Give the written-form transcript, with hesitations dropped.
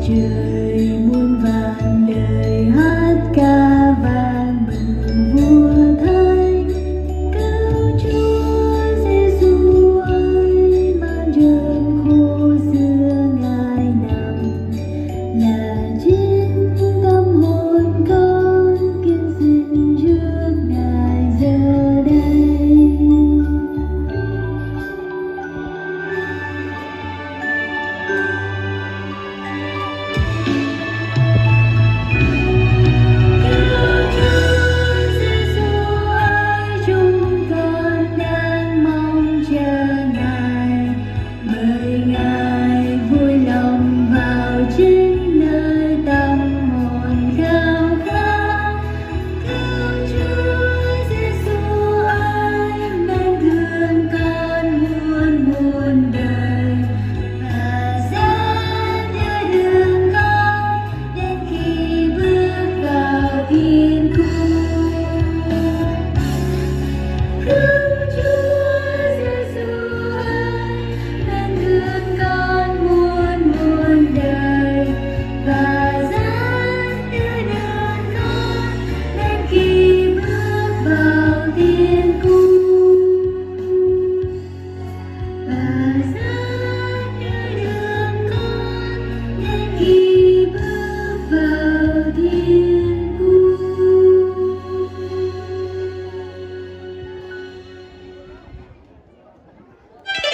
trời muôn vàn đời hát ca vang mừng vua thánh. Cứu Chúa Giêsu ơi, mang chân khô xưa Ngài nằm là chính tâm hồn con kiên xin trước Ngài giờ đây. Khi bước vào thiên